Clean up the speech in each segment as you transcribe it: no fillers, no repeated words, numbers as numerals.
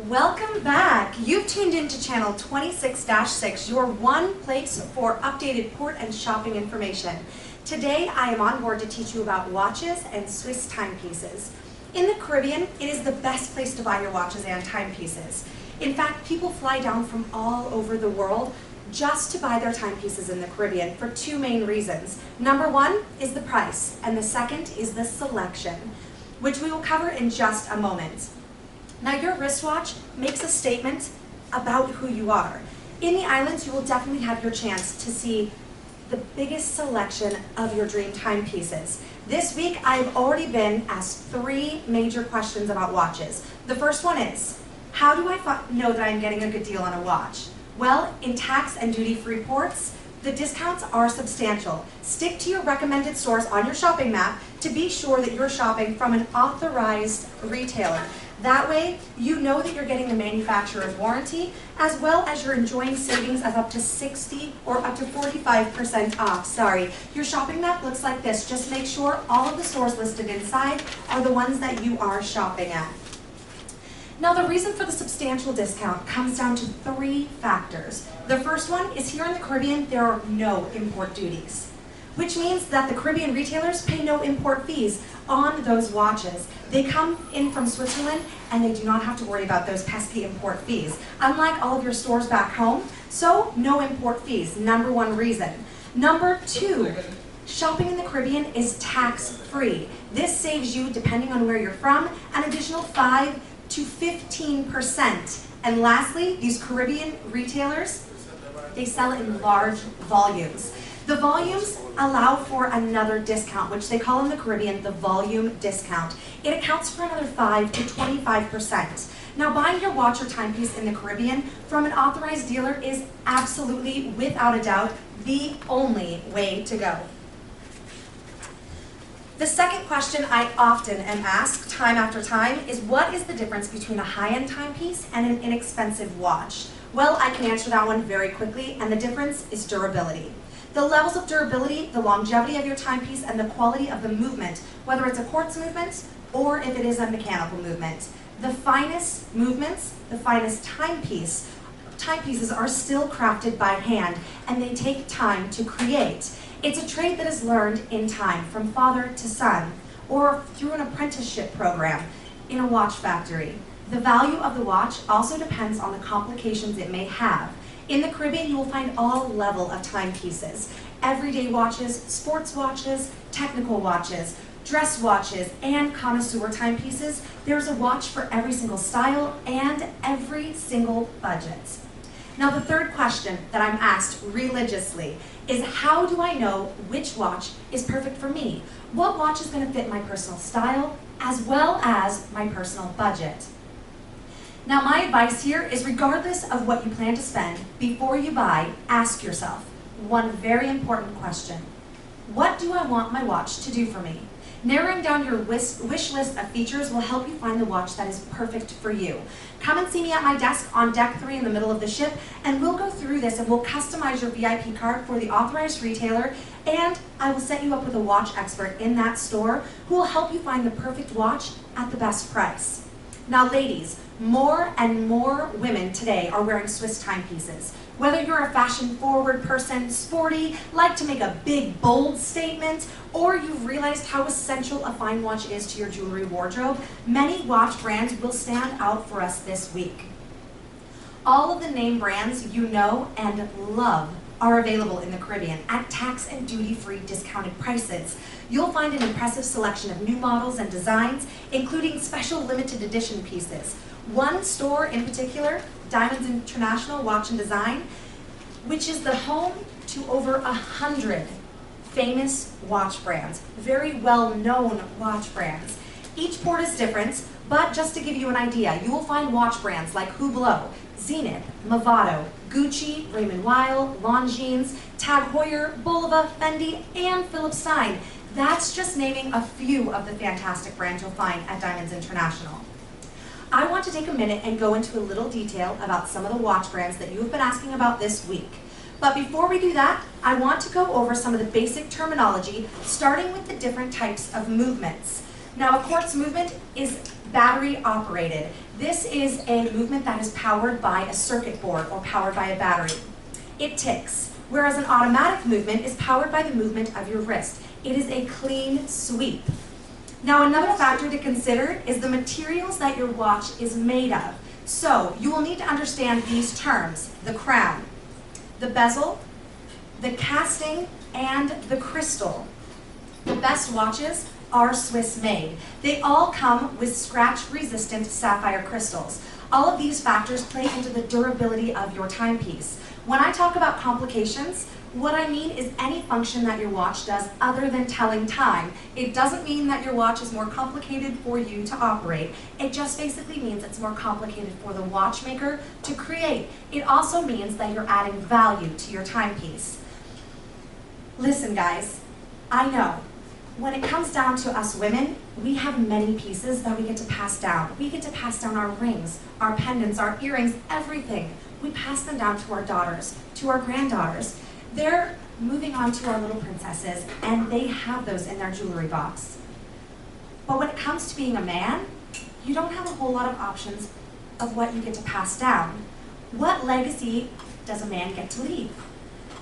Welcome back. You've tuned into channel 26-6, your one place for updated port and shopping information. Today I am on board to teach you about watches and Swiss timepieces. In the Caribbean, it is the best place to buy your watches and timepieces. In fact, people fly down from all over the world just to buy their timepieces in the Caribbean for two main reasons. Number one is the price, and the second is the selection, which we will cover in just a moment. Now, your wristwatch makes a statement about who you are. In the islands, you will definitely have your chance to see the biggest selection of your dream timepieces. This week, I've already been asked three major questions about watches. The first one is, how do I know that I'm getting a good deal on a watch? Well, in tax and duty-free ports, the discounts are substantial. Stick to your recommended stores on your shopping map to be sure that you're shopping from an authorized retailer. That way, you know that you're getting the manufacturer's warranty, as well as you're enjoying savings of up to 60 or up to 45% off. Your shopping map looks like this. Just make sure all of the stores listed inside are the ones that you are shopping at. Now, the reason for the substantial discount comes down to three factors. The first one is here in the Caribbean, there are no import duties, which means that the Caribbean retailers pay no import fees on those watches. They come in from Switzerland and they do not have to worry about those pesky import fees, unlike all of your stores back home, so no import fees, number one reason. Number two, shopping in the Caribbean is tax-free. This saves you, depending on where you're from, an additional 5 to 15%. And lastly, these Caribbean retailers, they sell in large volumes. The volumes allow for another discount, which they call in the Caribbean the volume discount. It accounts for another 5 to 25%. Now, buying your watch or timepiece in the Caribbean from an authorized dealer is absolutely, without a doubt, the only way to go. The second question I often am asked time after time is, what is the difference between a high-end timepiece and an inexpensive watch? Well, I can answer that one very quickly, and the difference is durability. The levels of durability, the longevity of your timepiece, and the quality of the movement, whether it's a quartz movement or if it is a mechanical movement. The finest movements, the finest timepieces are still crafted by hand, and they take time to create. It's a trade that is learned in time, from father to son, or through an apprenticeship program in a watch factory. The value of the watch also depends on the complications it may have. In the Caribbean, you will find all level of timepieces. Everyday watches, sports watches, technical watches, dress watches, and connoisseur timepieces. There's a watch for every single style and every single budget. Now, the third question that I'm asked religiously is, how do I know which watch is perfect for me? What watch is going to fit my personal style as well as my personal budget? Now, my advice here is, regardless of what you plan to spend, before you buy, ask yourself one very important question. What do I want my watch to do for me? Narrowing down your wish list of features will help you find the watch that is perfect for you. Come and see me at my desk on deck 3 in the middle of the ship, and we'll go through this and we'll customize your VIP card for the authorized retailer, and I will set you up with a watch expert in that store who will help you find the perfect watch at the best price. Now, ladies, more and more women today are wearing Swiss timepieces. Whether you're a fashion-forward person, sporty, like to make a big, bold statement, or you've realized how essential a fine watch is to your jewelry wardrobe, many watch brands will stand out for us this week. All of the name brands you know and love are available in the Caribbean at tax and duty-free discounted prices. You'll find an impressive selection of new models and designs, including special limited edition pieces. One store in particular, Diamonds International Watch and Design, which is the home to over 100 famous watch brands, very well-known watch brands. Each port is different, but just to give you an idea, you will find watch brands like Hublot, Zenith, Movado, Gucci, Raymond Weil, Longines, Tag Heuer, Bulova, Fendi, and Philip Stein. That's just naming a few of the fantastic brands you'll find at Diamonds International. I want to take a minute and go into a little detail about some of the watch brands that you have been asking about this week. But before we do that, I want to go over some of the basic terminology, starting with the different types of movements. Now, a quartz movement is battery operated. This is a movement that is powered by a circuit board or powered by a battery. It ticks, whereas an automatic movement is powered by the movement of your wrist. It is a clean sweep. Now, another factor to consider is the materials that your watch is made of. So, you will need to understand these terms: the crown, the bezel, the casting, and the crystal. The best watches are Swiss made. They all come with scratch-resistant sapphire crystals. All of these factors play into the durability of your timepiece. When I talk about complications, what I mean is any function that your watch does other than telling time. It doesn't mean that your watch is more complicated for you to operate. It just basically means it's more complicated for the watchmaker to create. It also means that you're adding value to your timepiece. Listen, guys, I know when it comes down to us women, we have many pieces that we get to pass down. We get to pass down our rings, our pendants, our earrings, everything. We pass them down to our daughters, to our granddaughters. They're moving on to our little princesses, and they have those in their jewelry box. But when it comes to being a man, you don't have a whole lot of options of what you get to pass down. What legacy does a man get to leave?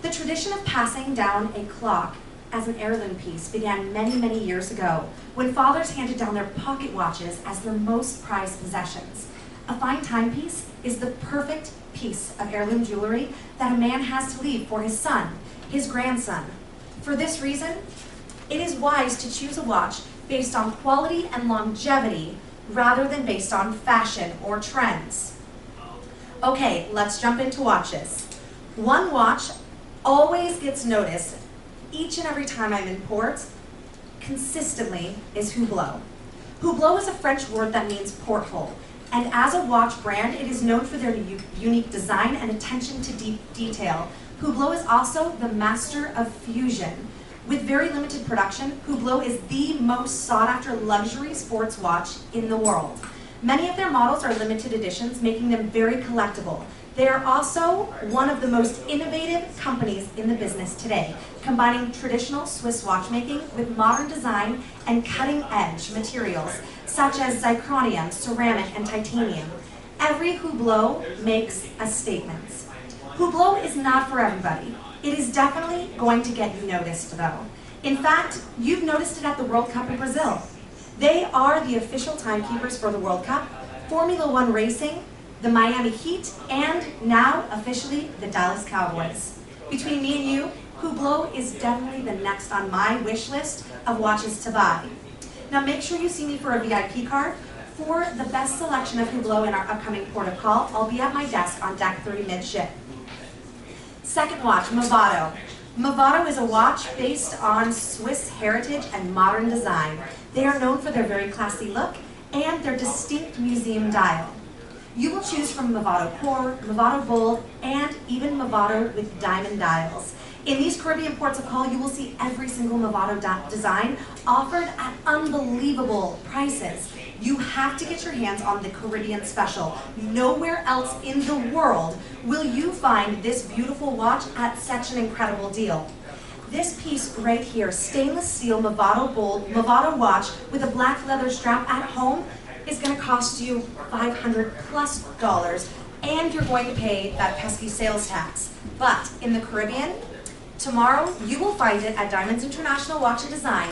The tradition of passing down a clock as an heirloom piece began many, many years ago when fathers handed down their pocket watches as their most prized possessions. A fine timepiece is the perfect piece of heirloom jewelry that a man has to leave for his son, his grandson. For this reason, it is wise to choose a watch based on quality and longevity rather than based on fashion or trends. Okay, let's jump into watches. One watch always gets noticed each and every time I'm in port, consistently, is Hublot. Hublot is a French word that means porthole, and as a watch brand, it is known for their unique design and attention to deep detail. Hublot is also the master of fusion. With very limited production, Hublot is the most sought-after luxury sports watch in the world. Many of their models are limited editions, making them very collectible. They are also one of the most innovative companies in the business today, combining traditional Swiss watchmaking with modern design and cutting-edge materials, such as zirconium, ceramic, and titanium. Every Hublot makes a statement. Hublot is not for everybody. It is definitely going to get you noticed, though. In fact, you've noticed it at the World Cup in Brazil. They are the official timekeepers for the World Cup, Formula One racing, the Miami Heat, and now officially the Dallas Cowboys. Between me and you, Hublot is definitely the next on my wish list of watches to buy. Now make sure you see me for a VIP card. For the best selection of Hublot in our upcoming port of call, I'll be at my desk on deck 3 midship. Second watch, Movado. Movado is a watch based on Swiss heritage and modern design. They are known for their very classy look and their distinct museum dial. You will choose from Movado Core, Movado Bold, and even Movado with diamond dials. In these Caribbean ports of call, you will see every single Movado design offered at unbelievable prices. You have to get your hands on the Caribbean Special. Nowhere else in the world will you find this beautiful watch at such an incredible deal. This piece right here, stainless steel Movado Bold Movado watch with a black leather strap at home, is going to cost you $500+, and you're going to pay that pesky sales tax. But in the Caribbean, tomorrow you will find it at Diamonds International Watch and Design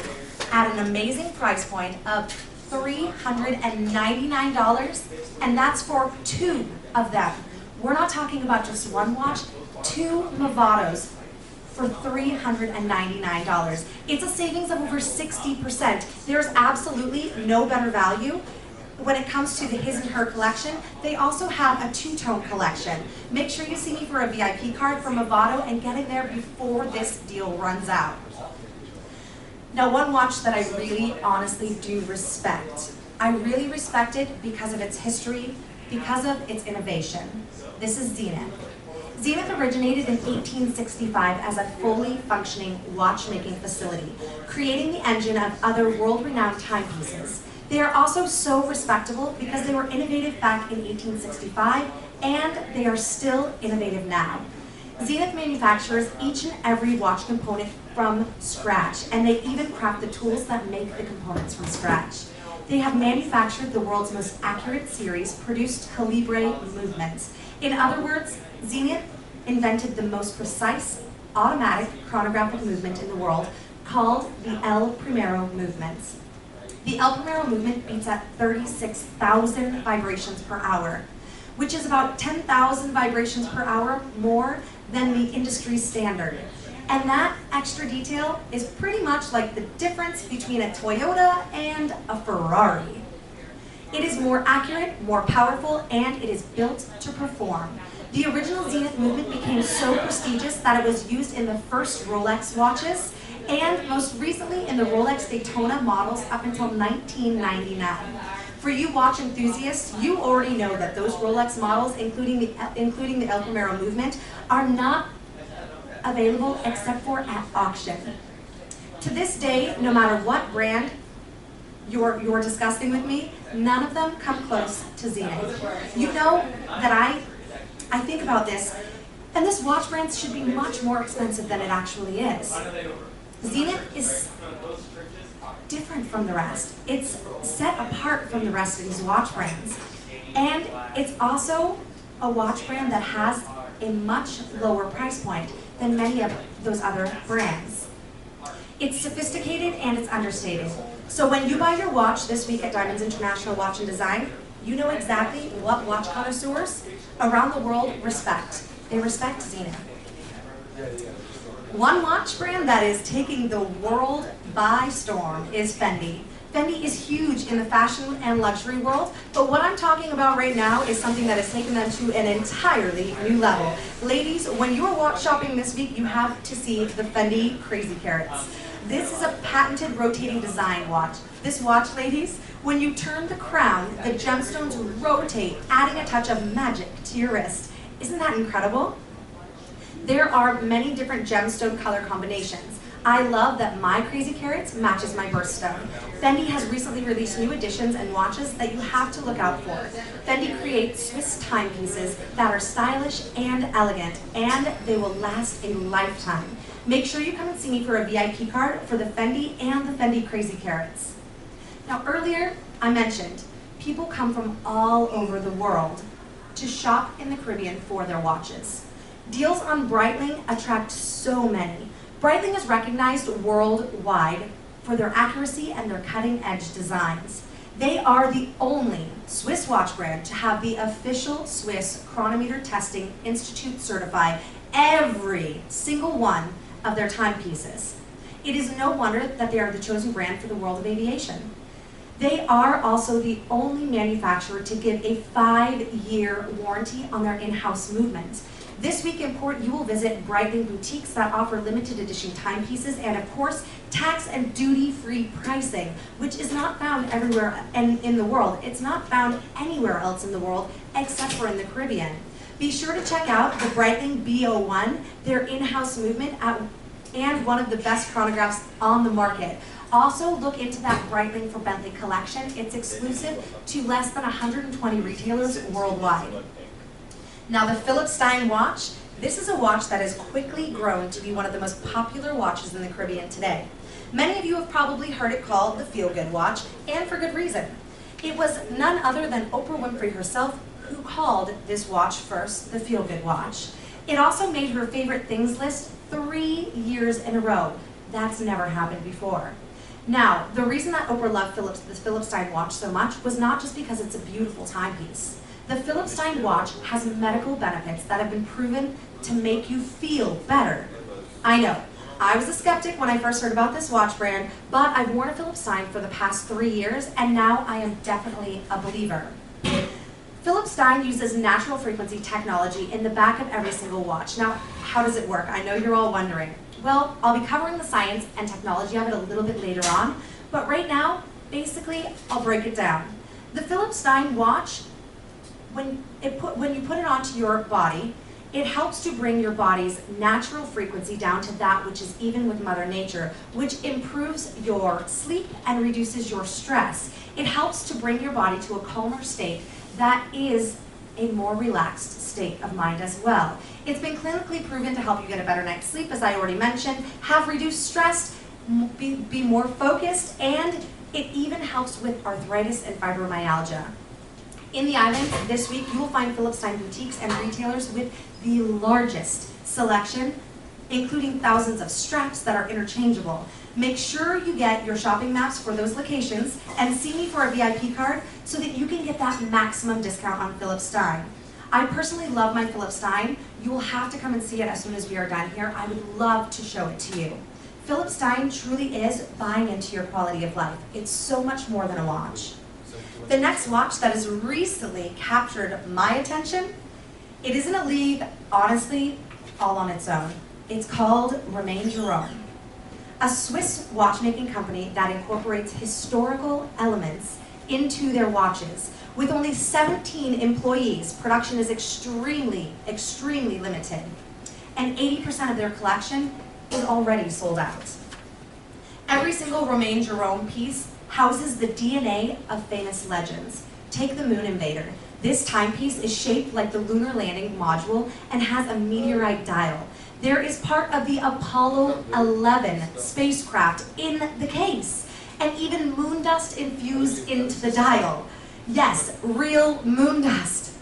at an amazing price point of $399, and that's for 2 of them. We're not talking about just one watch, 2 Movados for $399. It's a savings of over 60%. There's absolutely no better value. When it comes to the his and her collection, they also have a 2-tone collection. Make sure you see me for a VIP card from Movado and get in there before this deal runs out. Now, one watch that I really honestly do respect. I really respect it because of its history, because of its innovation. This is Zenith. Zenith originated in 1865 as a fully functioning watchmaking facility, creating the engine of other world-renowned timepieces. They are also so respectable because they were innovative back in 1865, and they are still innovative now. Zenith manufactures each and every watch component from scratch, and they even craft the tools that make the components from scratch. They have manufactured the world's most accurate series, produced calibre movements. In other words, Zenith invented the most precise automatic chronographic movement in the world, called the El Primero movements. The El Primero movement beats at 36,000 vibrations per hour, which is about 10,000 vibrations per hour more than the industry standard. And that extra detail is pretty much like the difference between a Toyota and a Ferrari. It is more accurate, more powerful, and it is built to perform. The original Zenith movement became so prestigious that it was used in the first Rolex watches, and most recently in the Rolex Daytona models up until 1999. For you watch enthusiasts, you already know that those Rolex models, including the El Primero movement, are not available except for at auction. To this day, no matter what brand you're discussing with me, none of them come close to Zenith. You know that I think about this, and this watch brand should be much more expensive than it actually is. Zenith is different from the rest. It's set apart from the rest of these watch brands. And it's also a watch brand that has a much lower price point than many of those other brands. It's sophisticated and it's understated. So when you buy your watch this week at Diamonds International Watch and Design, you know exactly what watch connoisseurs around the world respect. They respect Zenith. One watch brand that is taking the world by storm is Fendi. Fendi is huge in the fashion and luxury world, but what I'm talking about right now is something that has taken them to an entirely new level. Ladies, when you are watch shopping this week, you have to see the Fendi Crazy Carats. This is a patented rotating design watch. This watch, ladies, when you turn the crown, the gemstones rotate, adding a touch of magic to your wrist. Isn't that incredible? There are many different gemstone color combinations. I love that my Crazy Carats matches my birthstone. Fendi has recently released new editions and watches that you have to look out for. Fendi creates Swiss timepieces that are stylish and elegant, and they will last a lifetime. Make sure you come and see me for a VIP card for the Fendi and the Fendi Crazy Carats. Now earlier, I mentioned people come from all over the world to shop in the Caribbean for their watches. Deals on Breitling attract so many. Breitling is recognized worldwide for their accuracy and their cutting-edge designs. They are the only Swiss watch brand to have the official Swiss Chronometer Testing Institute certify every single one of their timepieces. It is no wonder that they are the chosen brand for the world of aviation. They are also the only manufacturer to give a 5-year warranty on their in-house movements. This week in port, you will visit Breitling boutiques that offer limited edition timepieces and, of course, tax and duty-free pricing, which is not found everywhere in the world. It's not found anywhere else in the world except for in the Caribbean. Be sure to check out the Breitling B01, their in-house movement, and one of the best chronographs on the market. Also, look into that Breitling for Bentley collection. It's exclusive to less than 120 retailers worldwide. Now the Philip Stein watch, this is a watch that has quickly grown to be one of the most popular watches in the Caribbean today. Many of you have probably heard it called the feel-good watch, and for good reason. It was none other than Oprah Winfrey herself who called this watch first the feel-good watch. It also made her favorite things list 3 years in a row. That's never happened before. Now, the reason that Oprah loved the Philip Stein watch so much was not just because it's a beautiful timepiece. The Philip Stein watch has medical benefits that have been proven to make you feel better. I know, I was a skeptic when I first heard about this watch brand, but I've worn a Philip Stein for the past 3 years, and now I am definitely a believer. Philip Stein uses natural frequency technology in the back of every single watch. Now, how does it work? I know you're all wondering. Well, I'll be covering the science and technology of it a little bit later on, but right now, basically, I'll break it down. The Philip Stein watch, when you put it onto your body, it helps to bring your body's natural frequency down to that which is even with Mother Nature, which improves your sleep and reduces your stress. It helps to bring your body to a calmer state that is a more relaxed state of mind as well. It's been clinically proven to help you get a better night's sleep, as I already mentioned, have reduced stress, be more focused, and it even helps with arthritis and fibromyalgia. In the islands this week, you will find Philips Stein boutiques and retailers with the largest selection, including thousands of straps that are interchangeable. Make sure you get your shopping maps for those locations and see me for a VIP card so that you can get that maximum discount on Philips Stein. I personally love my Philips Stein. You will have to come and see it as soon as we are done here. I would love to show it to you. Philips Stein truly is buying into your quality of life. It's so much more than a watch. The next watch that has recently captured my attention, it is in a league, honestly, all on its own. It's called Maureene Watch, a Swiss watchmaking company that incorporates historical elements into their watches. With only 17 employees, production is extremely, extremely limited, and 80% of their collection is already sold out. Every single Maureene piece houses the DNA of famous legends. Take the Moon Invader. This timepiece is shaped like the lunar landing module and has a meteorite dial. There is part of the Apollo 11 spacecraft in the case, and even moon dust infused into the dial. Yes, real moon dust.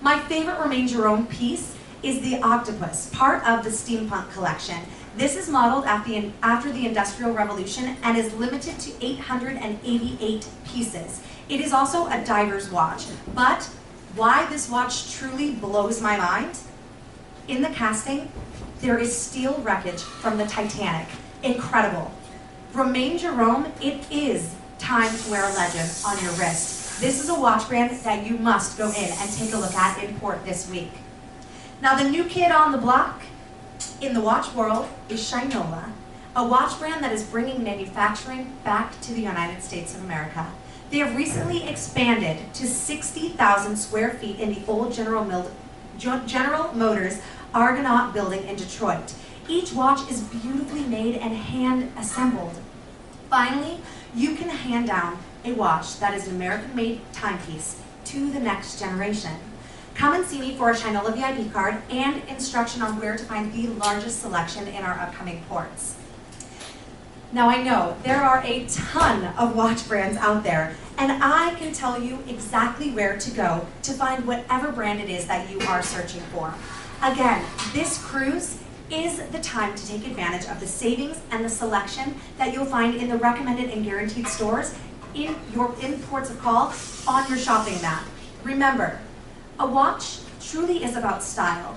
My favorite Maureene piece is the octopus, part of the steampunk collection. This is modeled after the Industrial Revolution and is limited to 888 pieces. It is also a diver's watch, but why this watch truly blows my mind? In the casting, there is steel wreckage from the Titanic. Incredible. Maureene, it is time to wear a legend on your wrist. This is a watch brand that you must go in and take a look at in port this week. Now, the new kid on the block in the watch world is Shinola, a watch brand that is bringing manufacturing back to the United States of America. They have recently expanded to 60,000 square feet in the old General Motors Argonaut building in Detroit. Each watch is beautifully made and hand assembled. Finally, you can hand down a watch that is an American-made timepiece to the next generation. Come and see me for a Shinola VIP card and instruction on where to find the largest selection in our upcoming ports. Now, I know there are a ton of watch brands out there, and I can tell you exactly where to go to find whatever brand it is that you are searching for. Again, this cruise is the time to take advantage of the savings and the selection that you'll find in the recommended and guaranteed stores in ports of call on your shopping map. Remember, a watch truly is about style,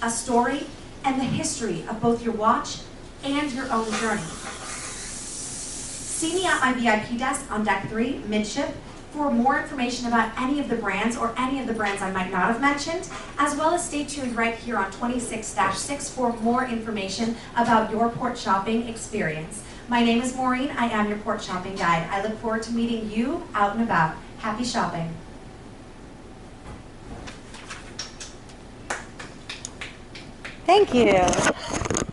a story, and the history of both your watch and your own journey. See me at my VIP desk on deck 3, midship, for more information about any of the brands or any of the brands I might not have mentioned, as well as stay tuned right here on 26-6 for more information about your port shopping experience. My name is Maureene. I am your port shopping guide. I look forward to meeting you out and about. Happy shopping. Thank you.